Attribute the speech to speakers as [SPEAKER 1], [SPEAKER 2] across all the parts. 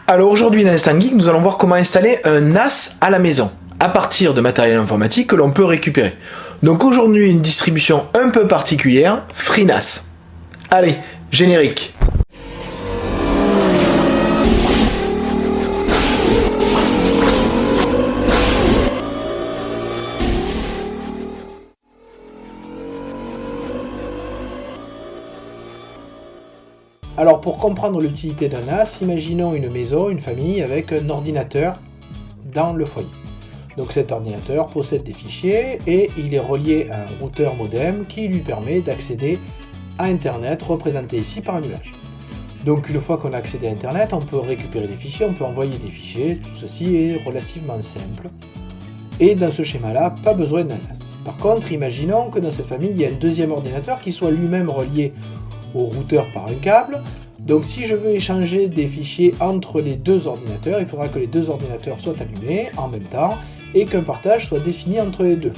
[SPEAKER 1] Alors aujourd'hui dans Instant Geek, nous allons voir comment installer un NAS à la maison, à partir de matériel informatique que l'on peut récupérer. Donc aujourd'hui une distribution un peu particulière, FreeNAS. Allez, générique. Alors pour comprendre l'utilité d'un NAS, imaginons une maison, une famille avec un ordinateur dans le foyer. Donc cet ordinateur possède des fichiers et il est relié à un routeur modem qui lui permet d'accéder à Internet, représenté ici par un nuage. Donc une fois qu'on a accédé à Internet, on peut récupérer des fichiers, on peut envoyer des fichiers, tout ceci est relativement simple. Et dans ce schéma-là, pas besoin d'un NAS. Par contre, imaginons que dans cette famille, il y a un deuxième ordinateur qui soit lui-même relié au routeur par un câble. Donc si je veux échanger des fichiers entre les deux ordinateurs, il faudra que les deux ordinateurs soient allumés en même temps et qu'un partage soit défini entre les deux.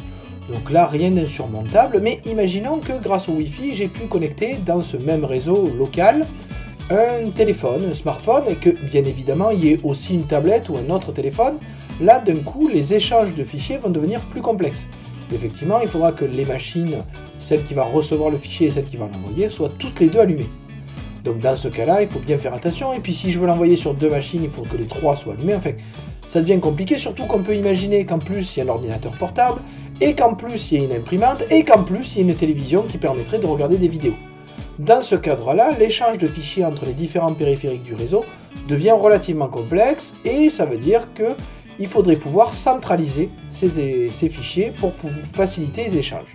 [SPEAKER 1] Donc là, rien d'insurmontable, mais imaginons que grâce au Wi-Fi, j'ai pu connecter dans ce même réseau local un téléphone, un smartphone, et que bien évidemment il y ait aussi une tablette ou un autre téléphone. Là, d'un coup, les échanges de fichiers vont devenir plus complexes. Effectivement, il faudra que les machines, celle qui va recevoir le fichier et celle qui va l'envoyer, soient toutes les deux allumées. Donc dans ce cas-là, il faut bien faire attention, et puis si je veux l'envoyer sur deux machines, il faut que les trois soient allumés. Enfin, ça devient compliqué, surtout qu'on peut imaginer qu'en plus il y a un ordinateur portable, et qu'en plus il y a une imprimante, et qu'en plus il y a une télévision qui permettrait de regarder des vidéos. Dans ce cadre-là, l'échange de fichiers entre les différents périphériques du réseau devient relativement complexe, et ça veut dire qu'il faudrait pouvoir centraliser ces fichiers pour faciliter les échanges.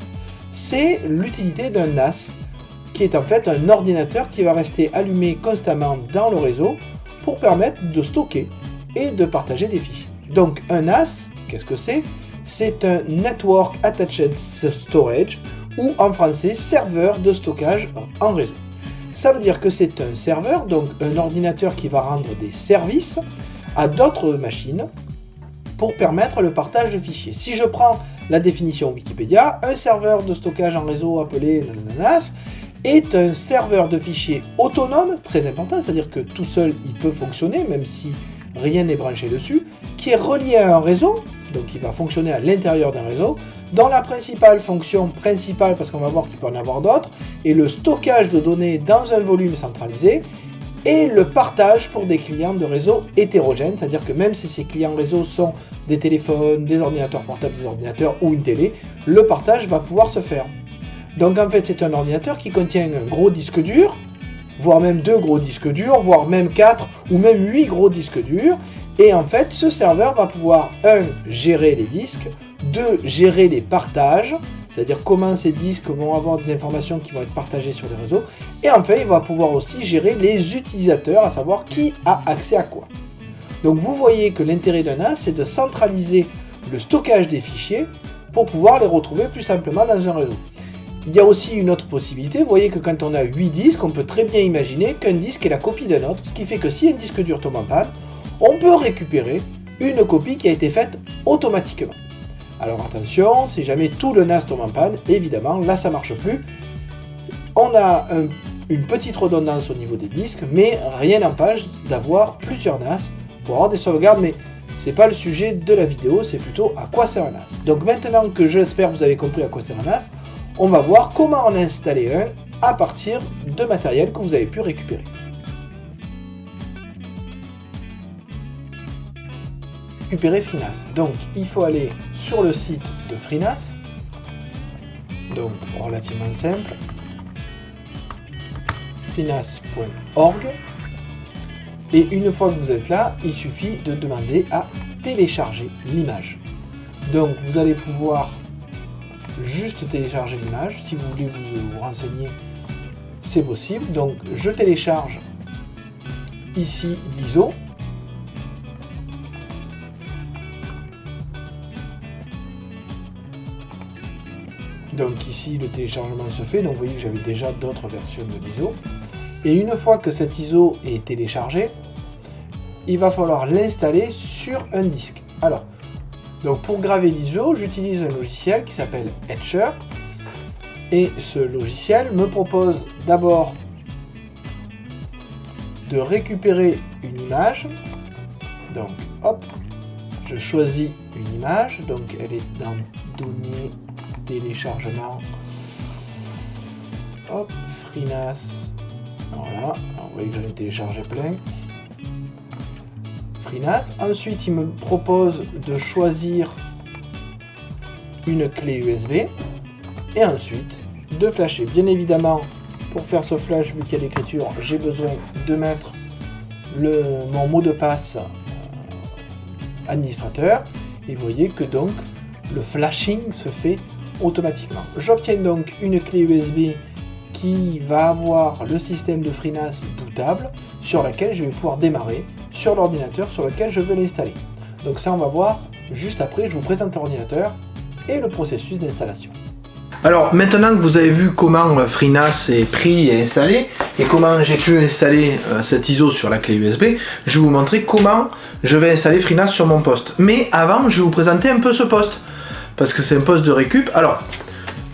[SPEAKER 1] C'est l'utilité d'un NAS, qui est en fait un ordinateur qui va rester allumé constamment dans le réseau pour permettre de stocker et de partager des fichiers. Donc un NAS, qu'est-ce que c'est? C'est un Network Attached Storage, ou en français serveur de stockage en réseau. Ça veut dire que c'est un serveur, donc un ordinateur qui va rendre des services à d'autres machines pour permettre le partage de fichiers. Si je prends la définition Wikipédia, un serveur de stockage en réseau appelé NAS est un serveur de fichiers autonome, très important, c'est-à-dire que tout seul il peut fonctionner, même si rien n'est branché dessus, qui est relié à un réseau, donc il va fonctionner à l'intérieur d'un réseau, dont la fonction principale, parce qu'on va voir qu'il peut en avoir d'autres, est le stockage de données dans un volume centralisé, et le partage pour des clients de réseau hétérogènes, c'est-à-dire que même si ces clients réseau sont des téléphones, des ordinateurs portables, des ordinateurs ou une télé, le partage va pouvoir se faire. Donc en fait c'est un ordinateur qui contient un gros disque dur, voire même 2 gros disques durs, voire même 4 ou même 8 gros disques durs, et en fait ce serveur va pouvoir 1. Gérer les disques, 2. Gérer les partages, c'est-à-dire comment ces disques vont avoir des informations qui vont être partagées sur les réseaux, et enfin il va pouvoir aussi gérer les utilisateurs, à savoir qui a accès à quoi. Donc vous voyez que l'intérêt d'un NAS c'est de centraliser le stockage des fichiers pour pouvoir les retrouver plus simplement dans un réseau. Il y a aussi une autre possibilité, vous voyez que quand on a 8 disques, on peut très bien imaginer qu'un disque est la copie d'un autre, ce qui fait que si un disque dur tombe en panne, on peut récupérer une copie qui a été faite automatiquement. Alors attention, si jamais tout le NAS tombe en panne, évidemment, là ça marche plus. On a une petite redondance au niveau des disques, mais rien n'empêche d'avoir plusieurs NAS pour avoir des sauvegardes, mais c'est pas le sujet de la vidéo, c'est plutôt à quoi sert un NAS. Donc maintenant que j'espère que vous avez compris à quoi sert un NAS, on va voir comment en installer un à partir de matériel que vous avez pu récupérer. Récupérer FreeNAS. Donc il faut aller sur le site de FreeNAS, donc relativement simple, freenas.org, et une fois que vous êtes là, il suffit de demander à télécharger l'image. Donc vous allez pouvoir juste télécharger l'image, si vous voulez vous renseigner, c'est possible. Donc je télécharge ici l'ISO. Donc ici le téléchargement se fait, donc vous voyez que j'avais déjà d'autres versions de l'ISO. Et une fois que cette ISO est téléchargée, il va falloir l'installer sur un disque. Alors, donc pour graver l'ISO, j'utilise un logiciel qui s'appelle Etcher. Et ce logiciel me propose d'abord de récupérer une image Donc hop, je choisis une image, donc elle est dans données, téléchargement, hop, FreeNAS, voilà, alors, vous voyez que j'en ai téléchargé plein. FreeNAS, ensuite il me propose de choisir une clé USB, et ensuite de flasher. Bien évidemment, pour faire ce flash, vu qu'il y a l'écriture, j'ai besoin de mettre mon mot de passe administrateur, et vous voyez que donc le flashing se fait automatiquement. J'obtiens donc une clé USB qui va avoir le système de FreeNAS bootable sur laquelle je vais pouvoir démarrer sur l'ordinateur sur lequel je veux l'installer. Donc ça, on va voir juste après. Je vous présente l'ordinateur et le processus d'installation.
[SPEAKER 2] Alors maintenant que vous avez vu comment FreeNAS est pris et installé et comment j'ai pu installer cet ISO sur la clé USB, je vais vous montrer comment je vais installer FreeNAS sur mon poste. Mais avant, je vais vous présenter un peu ce poste parce que c'est un poste de récup. Alors,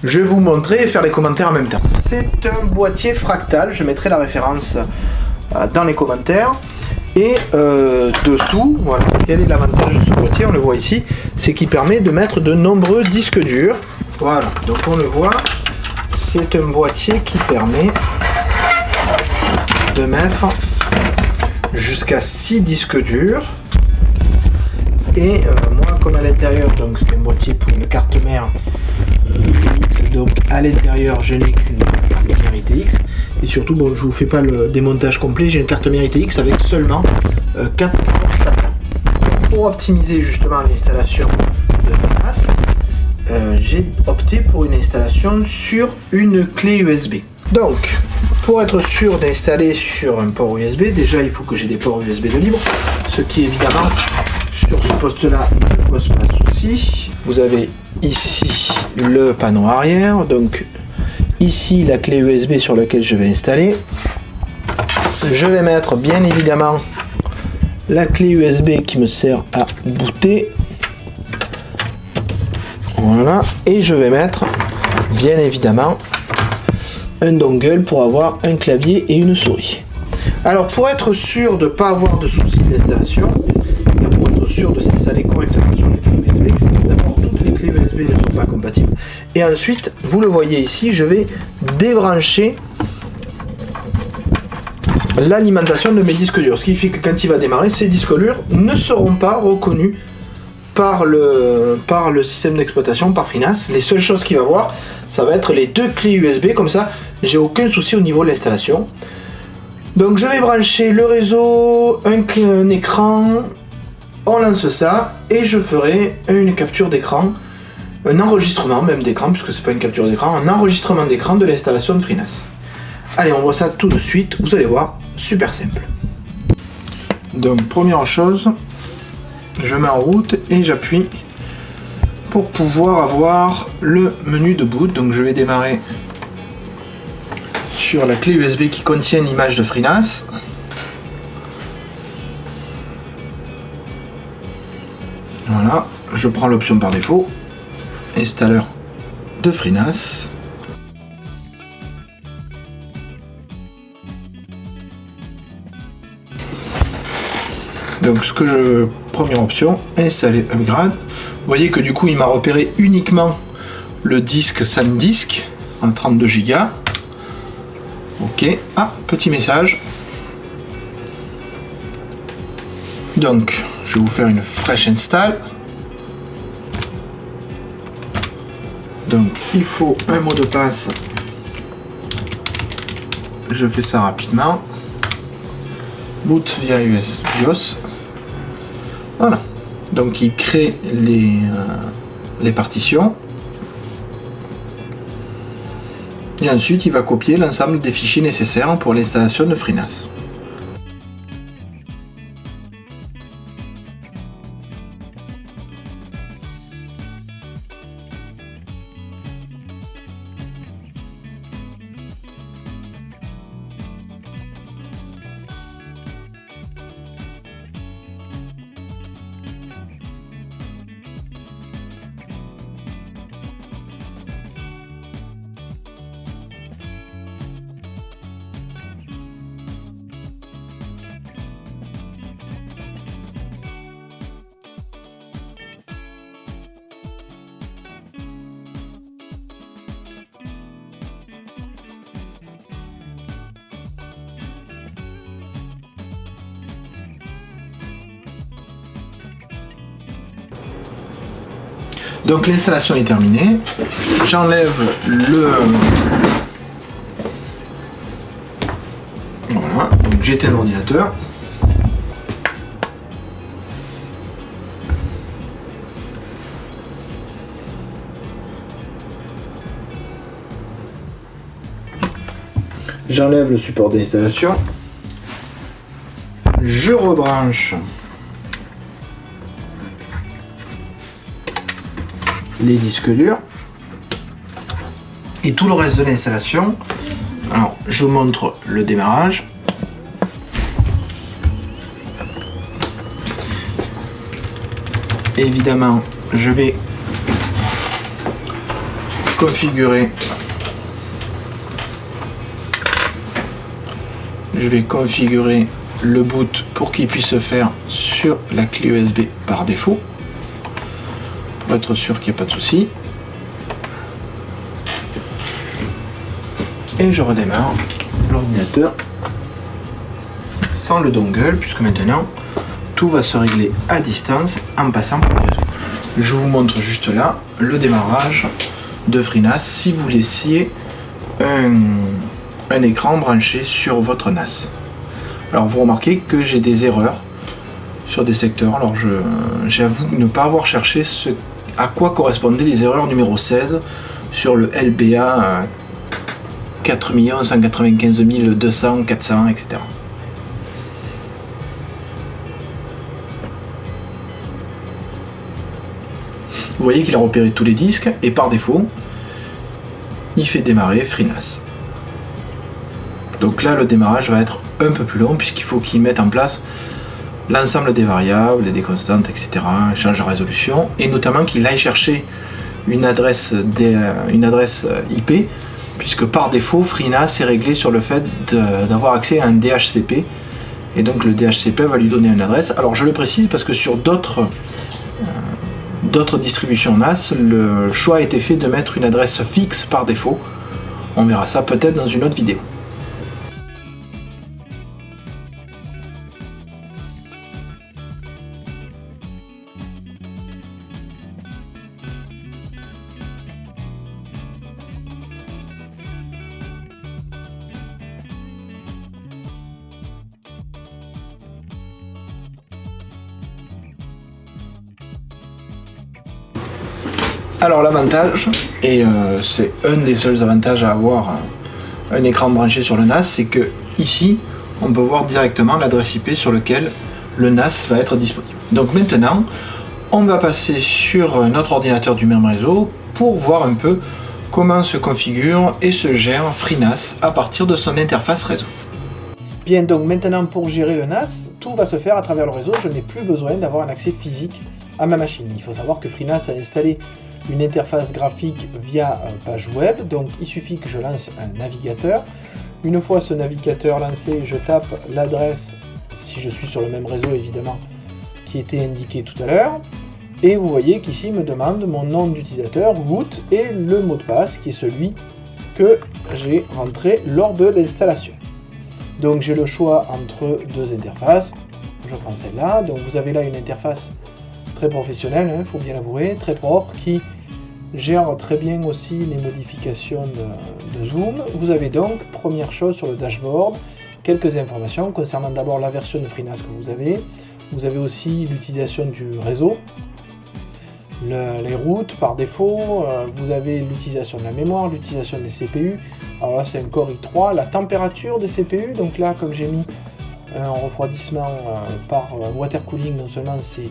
[SPEAKER 2] je vais vous montrer et faire les commentaires en même temps. C'est un boîtier fractal, je mettrai la référence dans les commentaires. Et dessous, voilà, quel est l'avantage de ce boîtier, on le voit ici, c'est qu'il permet de mettre de nombreux disques durs. Voilà, donc on le voit, c'est un boîtier qui permet de mettre jusqu'à 6 disques durs. Et moi, comme à l'intérieur, donc c'est un boîtier pour une carte mère ITX, donc à l'intérieur je n'ai qu'une carte mère ITX. Et surtout, bon, je vous fais pas le démontage complet, j'ai une carte mère ITX avec seulement 4 ports SATA. Pour optimiser justement l'installation de FreeNAS, j'ai opté pour une installation sur une clé USB. Donc, pour être sûr d'installer sur un port USB, déjà il faut que j'ai des ports USB de libre, ce qui évidemment sur ce poste-là ne pose pas de souci. Vous avez ici le panneau arrière, donc ici la clé USB sur laquelle je vais installer. Je vais mettre bien évidemment la clé USB qui me sert à booter. Voilà, et je vais mettre bien évidemment un dongle pour avoir un clavier et une souris. Alors pour être sûr de ne pas avoir de soucis d'installation, pour être sûr de s'installer correctement sur les clés USB, d'abord toutes les clés USB ne sont pas compatibles. Et ensuite, vous le voyez ici, je vais débrancher l'alimentation de mes disques durs. Ce qui fait que quand il va démarrer, ces disques durs ne seront pas reconnus par le système d'exploitation, par FreeNAS. Les seules choses qu'il va voir, ça va être les 2 clés USB, comme ça, j'ai aucun souci au niveau de l'installation. Donc je vais brancher le réseau, un écran, on lance ça, et je ferai une capture d'écran, un enregistrement même d'écran, puisque c'est pas une capture d'écran, un enregistrement d'écran de l'installation de FreeNAS. Allez, on voit ça tout de suite, vous allez voir, super simple. Donc première chose, je mets en route et j'appuie pour pouvoir avoir le menu de boot. Donc je vais démarrer sur la clé USB qui contient l'image de FreeNAS. Voilà, je prends l'option par défaut, installeur de FreeNAS. Donc première option, installer upgrade. Vous voyez que du coup il m'a repéré uniquement le disque SanDisk en 32 Go. Ok, ah, petit message. Donc je vais vous faire une fresh install. Donc il faut un mot de passe. Je fais ça rapidement. Boot via BIOS. Voilà. Donc il crée les partitions. Et ensuite il va copier l'ensemble des fichiers nécessaires pour l'installation de FreeNAS. Donc l'installation est terminée. J'enlève le... Voilà, donc j'éteins l'ordinateur. J'enlève le support d'installation. Je rebranche les disques durs et tout le reste de l'installation. Alors je vous montre le démarrage. Évidemment, je vais configurer le boot pour qu'il puisse se faire sur la clé USB par défaut, pour être sûr qu'il n'y a pas de souci. Et je redémarre l'ordinateur sans le dongle, puisque maintenant tout va se régler à distance en passant par le réseau. Je vous montre juste là le démarrage de FreeNAS si vous laissiez un écran branché sur votre NAS. Alors vous remarquez que j'ai des erreurs sur des secteurs. Alors j'avoue ne pas avoir cherché à quoi correspondaient les erreurs numéro 16 sur le LBA 4 195 200, 400, etc. Vous voyez qu'il a repéré tous les disques et par défaut, il fait démarrer FreeNAS. Donc là, le démarrage va être un peu plus long puisqu'il faut qu'il mette en place l'ensemble des variables, des constantes, etc. Change de résolution et notamment qu'il aille chercher une adresse IP puisque par défaut, FreeNAS est réglé sur le fait d'avoir accès à un DHCP et donc le DHCP va lui donner une adresse. Alors je le précise parce que sur d'autres distributions NAS, le choix a été fait de mettre une adresse fixe par défaut. On verra ça peut-être dans une autre vidéo. Alors l'avantage, et c'est un des seuls avantages à avoir un écran branché sur le NAS, c'est que ici on peut voir directement l'adresse IP sur laquelle le NAS va être disponible. Donc maintenant on va passer sur notre ordinateur du même réseau pour voir un peu comment se configure et se gère FreeNAS à partir de son interface réseau.
[SPEAKER 1] Bien, donc maintenant pour gérer le NAS, tout va se faire à travers le réseau, je n'ai plus besoin d'avoir un accès physique à ma machine. Il faut savoir que FreeNAS a installé une interface graphique via page web, donc il suffit que je lance un navigateur. Une fois ce navigateur lancé, je tape l'adresse, si je suis sur le même réseau évidemment, qui était indiqué tout à l'heure, et vous voyez qu'ici il me demande mon nom d'utilisateur, root, et le mot de passe qui est celui que j'ai rentré lors de l'installation. Donc j'ai le choix entre deux interfaces, je prends celle-là, donc vous avez là une interface très professionnelle, il faut bien l'avouer, très propre, qui gère très bien aussi les modifications de zoom. Vous avez donc, première chose sur le dashboard, quelques informations concernant d'abord la version de FreeNAS que vous avez. Vous avez aussi l'utilisation du réseau, les routes par défaut, vous avez l'utilisation de la mémoire, l'utilisation des CPU. Alors là c'est un Core i3, la température des CPU, donc là comme j'ai mis un refroidissement par water cooling, non seulement c'est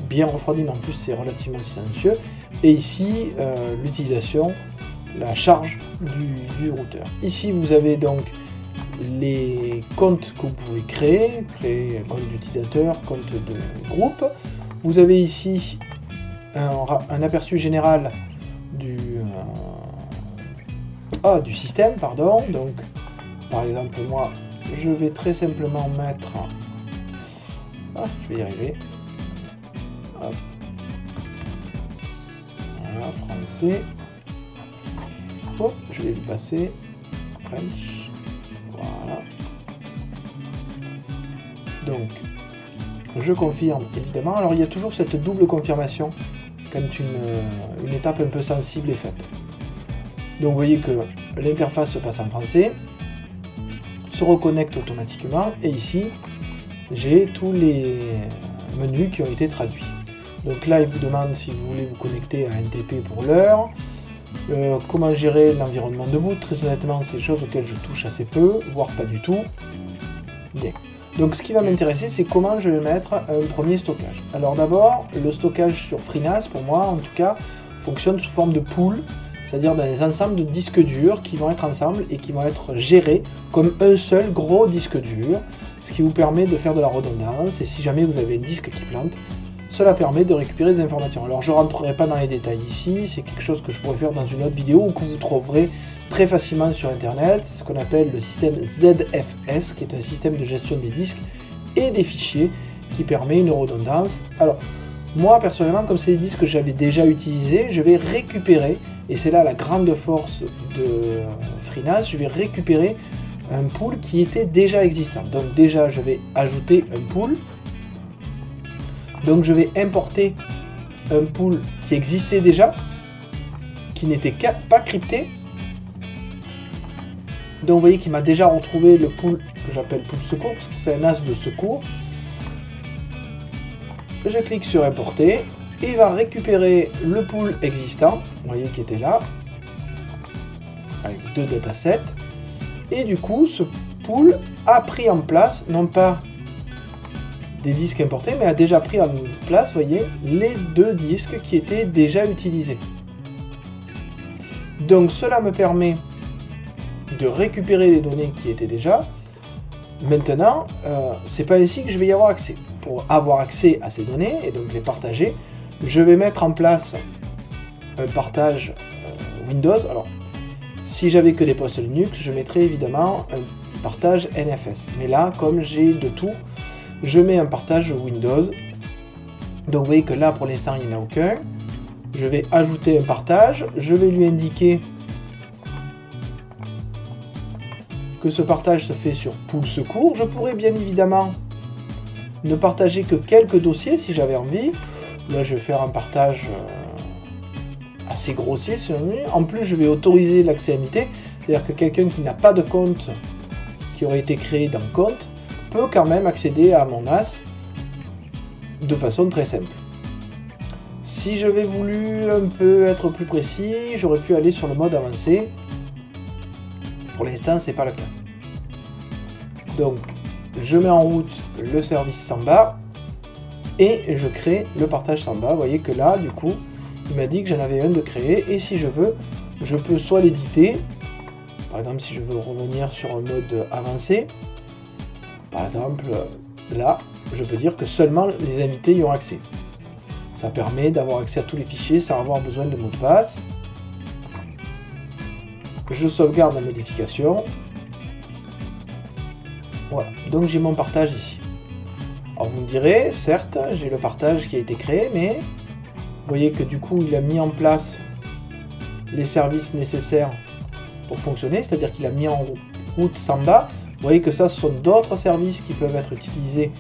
[SPEAKER 1] bien refroidi mais en plus c'est relativement silencieux. Et ici l'utilisation, la charge du routeur. Ici vous avez donc les comptes que vous pouvez créer compte d'utilisateur, compte de groupe. Vous avez ici un aperçu général du système, pardon. Donc par exemple moi je vais très simplement mettre, je vais y arriver, hop. Voilà, français, hop, je vais lui passer French, voilà. Donc je confirme évidemment. Alors il y a toujours cette double confirmation quand une étape un peu sensible est faite. Donc vous voyez que l'interface se passe en français, se reconnecte automatiquement, et ici j'ai tous les menus qui ont été traduits. Donc là il vous demande si vous voulez vous connecter à NTP pour l'heure, comment gérer l'environnement de boot. Très honnêtement, c'est des choses auxquelles je touche assez peu, voire pas du tout. Bien. Donc ce qui va m'intéresser, c'est comment je vais mettre un premier stockage. Alors d'abord, le stockage sur FreeNAS, pour moi en tout cas, fonctionne sous forme de pool, c'est-à-dire dans des ensembles de disques durs qui vont être ensemble et qui vont être gérés comme un seul gros disque dur, ce qui vous permet de faire de la redondance, et si jamais vous avez un disque qui plante, cela permet de récupérer des informations. Alors je ne rentrerai pas dans les détails ici, c'est quelque chose que je pourrais faire dans une autre vidéo ou que vous trouverez très facilement sur internet. C'est ce qu'on appelle le système ZFS, qui est un système de gestion des disques et des fichiers qui permet une redondance. Alors moi personnellement, comme c'est des disques que j'avais déjà utilisés, je vais récupérer, et c'est là la grande force de FreeNAS, je vais récupérer un pool qui était déjà existant. Donc déjà je vais ajouter un pool. Donc je vais importer un pool qui existait déjà, qui n'était pas crypté. Donc vous voyez qu'il m'a déjà retrouvé le pool que j'appelle pool secours, parce que c'est un as de secours. Je clique sur importer, et il va récupérer le pool existant, vous voyez qui était là, avec 2 datasets. Et du coup, ce pool a pris en place, non pas des disques importés, mais a déjà pris en place, vous voyez, les 2 disques qui étaient déjà utilisés. Donc cela me permet de récupérer les données qui étaient déjà. Maintenant, c'est pas ainsi que je vais y avoir accès. Pour avoir accès à ces données et donc les partager, je vais mettre en place un partage Windows. Alors, si j'avais que des postes Linux, je mettrais évidemment un partage NFS. Mais là, comme j'ai de tout, je mets un partage Windows. Donc vous voyez que là pour l'instant il n'y en a aucun. Je vais ajouter un partage, je vais lui indiquer que ce partage se fait sur pool secours. Je pourrais bien évidemment ne partager que quelques dossiers si j'avais envie. Là je vais faire un partage assez grossier. En plus je vais autoriser l'accès limité, c'est-à-dire que quelqu'un qui n'a pas de compte qui aurait été créé dans le compte peut quand même accéder à mon NAS de façon très simple. Si j'avais voulu un peu être plus précis, j'aurais pu aller sur le mode avancé. Pour l'instant, c'est pas le cas. Donc, je mets en route le service Samba et je crée le partage Samba. Vous voyez que là, du coup, il m'a dit que j'en avais un de créé, et si je veux, je peux soit l'éditer. Par exemple, si je veux revenir sur un mode avancé, par exemple, là, je peux dire que seulement les invités y ont accès. Ça permet d'avoir accès à tous les fichiers sans avoir besoin de mot de passe. Je sauvegarde la modification. Voilà, donc j'ai mon partage ici. Alors vous me direz, certes, j'ai le partage qui a été créé, mais vous voyez que du coup, il a mis en place les services nécessaires pour fonctionner, c'est-à-dire qu'il a mis en route Samba. Vous voyez que ça, ce sont d'autres services qui peuvent être utilisés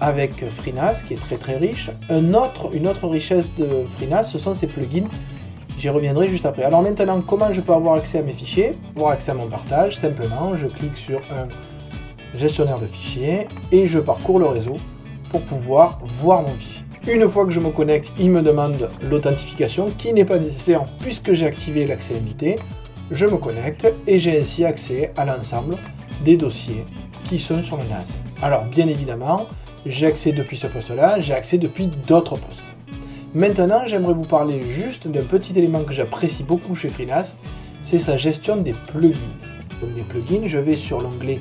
[SPEAKER 1] avec FreeNAS, qui est très très riche. Une autre richesse de FreeNAS, ce sont ses plugins. J'y reviendrai juste après. Alors maintenant, comment je peux avoir accès à mes fichiers? Avoir accès à mon partage, simplement, je clique sur un gestionnaire de fichiers et je parcours le réseau pour pouvoir voir mon fichier. Une fois que je me connecte, il me demande l'authentification, qui n'est pas nécessaire puisque j'ai activé l'accès limité. Je me connecte et j'ai ainsi accès à l'ensemble des dossiers qui sont sur le NAS. Alors bien évidemment, j'ai accès depuis ce poste-là, j'ai accès depuis d'autres postes. Maintenant, j'aimerais vous parler juste d'un petit élément que j'apprécie beaucoup chez FreeNAS, c'est sa gestion des plugins. Donc des plugins, je vais sur l'onglet,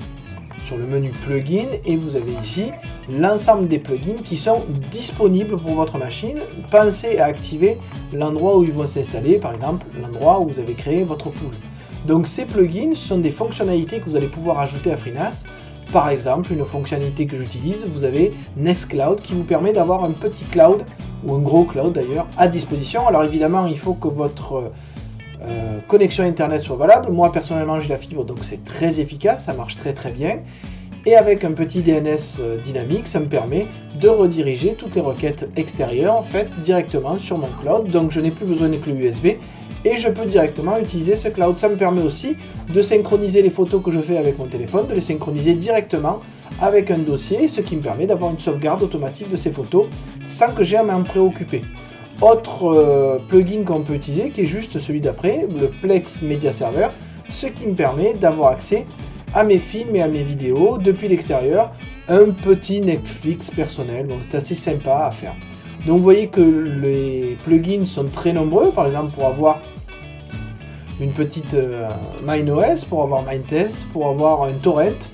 [SPEAKER 1] sur le menu plugins, et vous avez ici l'ensemble des plugins qui sont disponibles pour votre machine. Pensez à activer l'endroit où ils vont s'installer, par exemple l'endroit où vous avez créé votre pool. Donc ces plugins sont des fonctionnalités que vous allez pouvoir ajouter à FreeNAS. Par exemple, une fonctionnalité que j'utilise, vous avez Nextcloud qui vous permet d'avoir un petit cloud, ou un gros cloud d'ailleurs, à disposition. Alors évidemment, il faut que votre connexion internet soit valable. Moi personnellement, j'ai la fibre, donc c'est très efficace, ça marche très très bien. Et avec un petit DNS dynamique, ça me permet de rediriger toutes les requêtes extérieures en fait directement sur mon cloud. Donc je n'ai plus besoin de clé USB et je peux directement utiliser ce cloud. Ça me permet aussi de synchroniser les photos que je fais avec mon téléphone, de les synchroniser directement avec un dossier, ce qui me permet d'avoir une sauvegarde automatique de ces photos sans que j'ai à m'en préoccuper. Autre plugin qu'on peut utiliser, qui est juste celui d'après, le Plex Media Server, ce qui me permet d'avoir accès à mes films et à mes vidéos depuis l'extérieur, un petit Netflix personnel, donc c'est assez sympa à faire. Donc vous voyez que les plugins sont très nombreux, par exemple pour avoir une petite MindOS, pour avoir MindTest, pour avoir un torrent,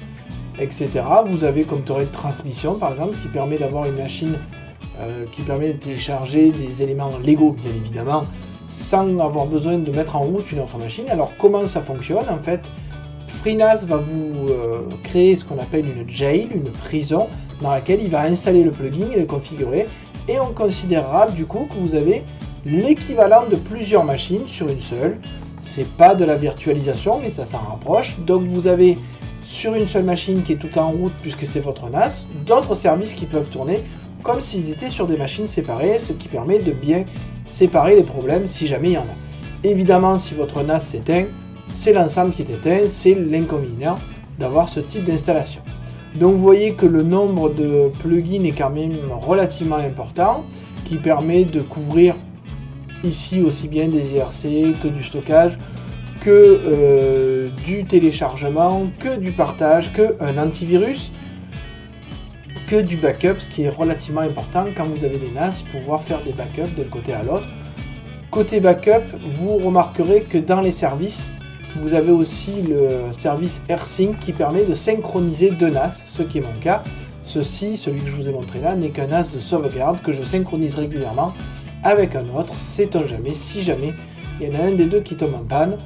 [SPEAKER 1] etc. Vous avez comme torrent transmission par exemple qui permet d'avoir une machine qui permet de télécharger des éléments Lego bien évidemment sans avoir besoin de mettre en route une autre machine. Alors comment ça fonctionne en fait? FreeNAS va vous créer ce qu'on appelle une jail, une prison dans laquelle il va installer le plugin et le configurer et on considérera du coup que vous avez l'équivalent de plusieurs machines sur une seule. C'est pas de la virtualisation mais ça s'en rapproche. Donc vous avez sur une seule machine qui est tout en route puisque c'est votre NAS, d'autres services qui peuvent tourner comme s'ils étaient sur des machines séparées, ce qui permet de bien séparer les problèmes si jamais il y en a. Évidemment, si votre NAS s'éteint, c'est l'ensemble qui est éteint, c'est l'inconvénient d'avoir ce type d'installation. Donc vous voyez que le nombre de plugins est quand même relativement important, qui permet de couvrir ici aussi bien des IRC que du stockage, que du téléchargement, que du partage, que un antivirus, que du backup, ce qui est relativement important quand vous avez des NAS, pouvoir faire des backups d'un côté à l'autre. Côté backup, vous remarquerez que dans les services, vous avez aussi le service AirSync qui permet de synchroniser deux NAS, ce qui est mon cas. Ceci, celui que je vous ai montré là, n'est qu'un NAS de sauvegarde que je synchronise régulièrement avec un autre, sait-on jamais, si jamais il y en a un des deux qui tombe en panne.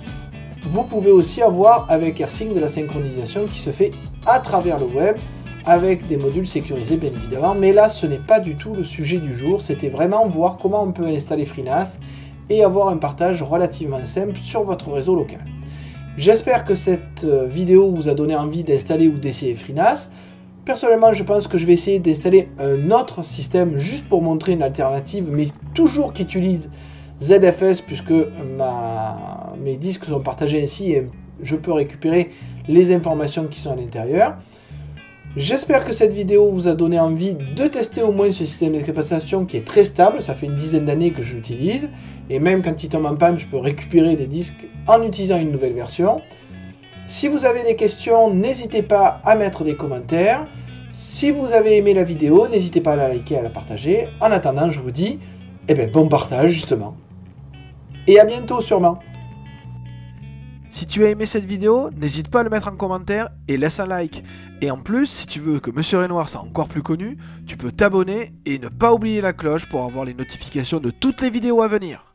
[SPEAKER 1] Vous pouvez aussi avoir avec AirSync de la synchronisation qui se fait à travers le web, avec des modules sécurisés bien évidemment, mais là ce n'est pas du tout le sujet du jour, c'était vraiment voir comment on peut installer FreeNAS et avoir un partage relativement simple sur votre réseau local. J'espère que cette vidéo vous a donné envie d'installer ou d'essayer FreeNAS. Personnellement je pense que je vais essayer d'installer un autre système juste pour montrer une alternative, mais toujours qui utilise ZFS puisque mes disques sont partagés ainsi et je peux récupérer les informations qui sont à l'intérieur. J'espère que cette vidéo vous a donné envie de tester au moins ce système d'exploitation qui est très stable, ça fait une dizaine d'années que je l'utilise, et même quand il tombe en panne, je peux récupérer des disques en utilisant une nouvelle version. Si vous avez des questions, n'hésitez pas à mettre des commentaires. Si vous avez aimé la vidéo, n'hésitez pas à la liker et à la partager. En attendant, je vous dis, bon partage justement. Et à bientôt sûrement.
[SPEAKER 2] Si tu as aimé cette vidéo, n'hésite pas à le mettre en commentaire et laisse un like. Et en plus, si tu veux que Monsieur Renoir soit encore plus connu, tu peux t'abonner et ne pas oublier la cloche pour avoir les notifications de toutes les vidéos à venir.